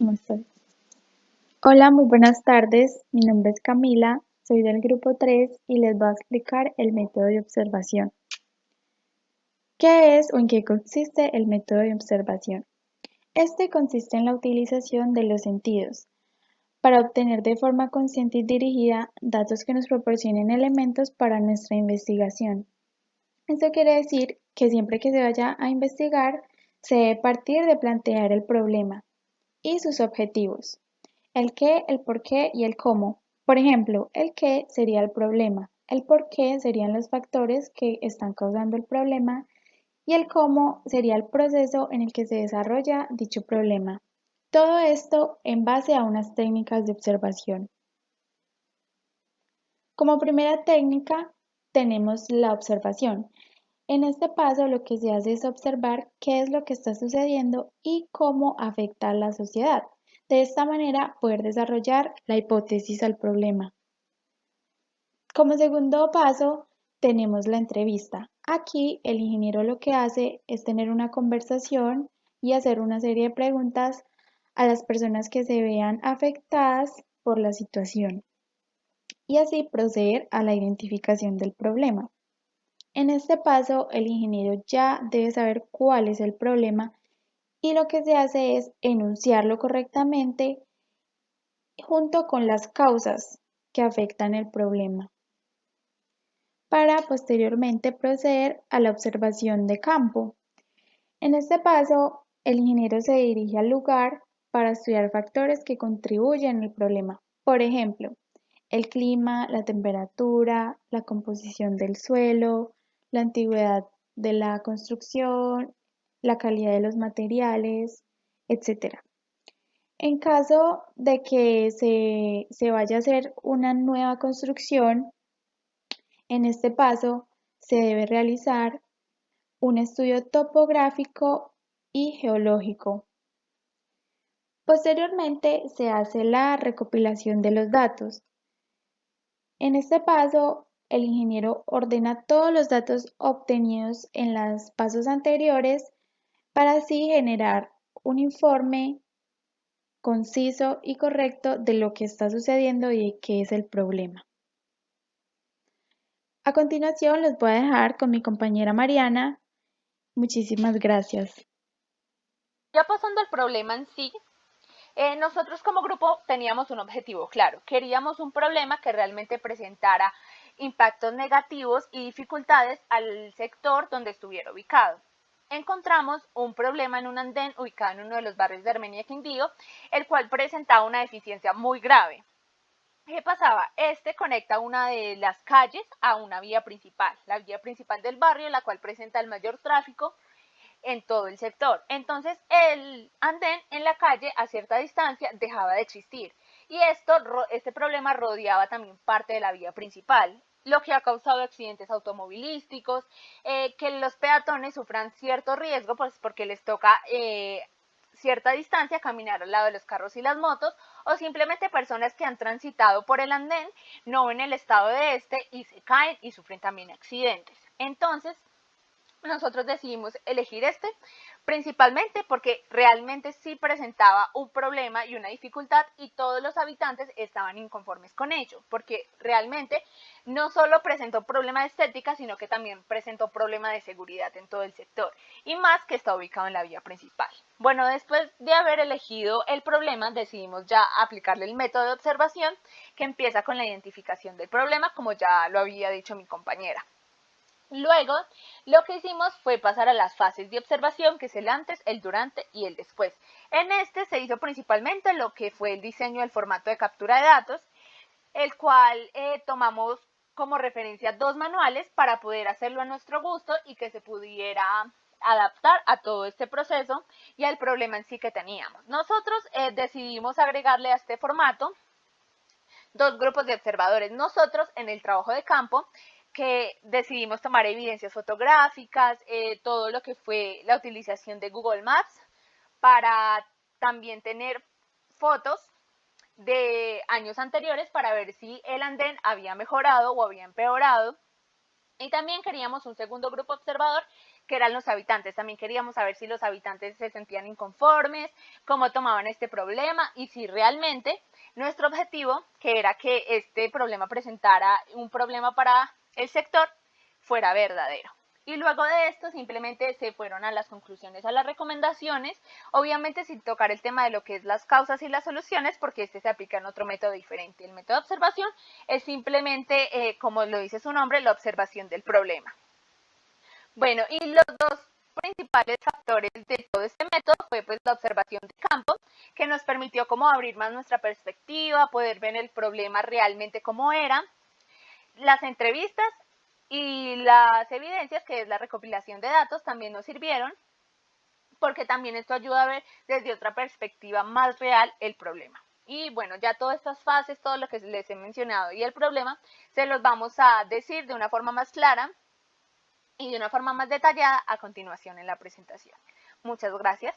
¿Cómo estás? Hola, muy buenas tardes. Mi nombre es Camila, soy del grupo 3 y les voy a explicar el método de observación. ¿Qué es o en qué consiste el método de observación? Este consiste en la utilización de los sentidos para obtener de forma consciente y dirigida datos que nos proporcionen elementos para nuestra investigación. Esto quiere decir que siempre que se vaya a investigar, se debe partir de plantear el problema y sus objetivos. El qué, el por qué y el cómo. Por ejemplo, el qué sería el problema, el por qué serían los factores que están causando el problema y el cómo sería el proceso en el que se desarrolla dicho problema. Todo esto en base a unas técnicas de observación. Como primera técnica tenemos la observación. En este paso lo que se hace es observar qué es lo que está sucediendo y cómo afecta a la sociedad. De esta manera poder desarrollar la hipótesis al problema. Como segundo paso tenemos la entrevista. Aquí el ingeniero lo que hace es tener una conversación y hacer una serie de preguntas a las personas que se vean afectadas por la situación y así proceder a la identificación del problema. En este paso, el ingeniero ya debe saber cuál es el problema y lo que se hace es enunciarlo correctamente junto con las causas que afectan el problema, para posteriormente proceder a la observación de campo. En este paso, el ingeniero se dirige al lugar para estudiar factores que contribuyen al problema. Por ejemplo, el clima, la temperatura, la composición del suelo, la antigüedad de la construcción, la calidad de los materiales, etc. En caso de que se vaya a hacer una nueva construcción, en este paso se debe realizar un estudio topográfico y geológico. Posteriormente se hace la recopilación de los datos. En este paso, el ingeniero ordena todos los datos obtenidos en los pasos anteriores para así generar un informe conciso y correcto de lo que está sucediendo y de qué es el problema. A continuación, los voy a dejar con mi compañera Mariana. Muchísimas gracias. Ya pasando al problema en sí, nosotros como grupo teníamos un objetivo claro. Queríamos un problema que realmente presentara impactos negativos y dificultades al sector donde estuviera ubicado. Encontramos un problema en un andén ubicado en uno de los barrios de Armenia y Quindío, el cual presentaba una deficiencia muy grave. ¿Qué pasaba? Este conecta una de las calles a una vía principal, la vía principal del barrio, la cual presenta el mayor tráfico en todo el sector. Entonces el andén en la calle a cierta distancia dejaba de existir y este problema rodeaba también parte de la vía principal, lo que ha causado accidentes automovilísticos, que los peatones sufran cierto riesgo pues porque les toca cierta distancia caminar al lado de los carros y las motos, o simplemente personas que han transitado por el andén no ven el estado de este y se caen y sufren también accidentes. Entonces nosotros decidimos elegir este principalmente porque realmente sí presentaba un problema y una dificultad y todos los habitantes estaban inconformes con ello, porque realmente no solo presentó problema de estética, sino que también presentó problema de seguridad en todo el sector, y más que está ubicado en la vía principal. Bueno, después de haber elegido el problema, decidimos ya aplicarle el método de observación, que empieza con la identificación del problema, como ya lo había dicho mi compañera. Luego, lo que hicimos fue pasar a las fases de observación, que es el antes, el durante y el después. En este se hizo principalmente lo que fue el diseño del formato de captura de datos, el cual tomamos como referencia dos manuales para poder hacerlo a nuestro gusto y que se pudiera adaptar a todo este proceso y al problema en sí que teníamos. Nosotros decidimos agregarle a este formato dos grupos de observadores. Nosotros en el trabajo de campo, que decidimos tomar evidencias fotográficas, todo lo que fue la utilización de Google Maps para también tener fotos de años anteriores para ver si el andén había mejorado o había empeorado. Y también queríamos un segundo grupo observador que eran los habitantes. También queríamos saber si los habitantes se sentían inconformes, cómo tomaban este problema y si realmente nuestro objetivo, que era que este problema presentara un problema para el sector, fuera verdadero. Y luego de esto simplemente se fueron a las conclusiones, a las recomendaciones, obviamente sin tocar el tema de lo que es las causas y las soluciones, porque este se aplica en otro método diferente. El método de observación es simplemente, como lo dice su nombre, la observación del problema. Bueno, y los dos principales factores de todo este método fue pues la observación de campo, que nos permitió como abrir más nuestra perspectiva, poder ver el problema realmente como era, las entrevistas y las evidencias, que es la recopilación de datos, también nos sirvieron, porque también esto ayuda a ver desde otra perspectiva más real el problema. Y bueno, ya todas estas fases, todo lo que les he mencionado y el problema, se los vamos a decir de una forma más clara y de una forma más detallada a continuación en la presentación. Muchas gracias.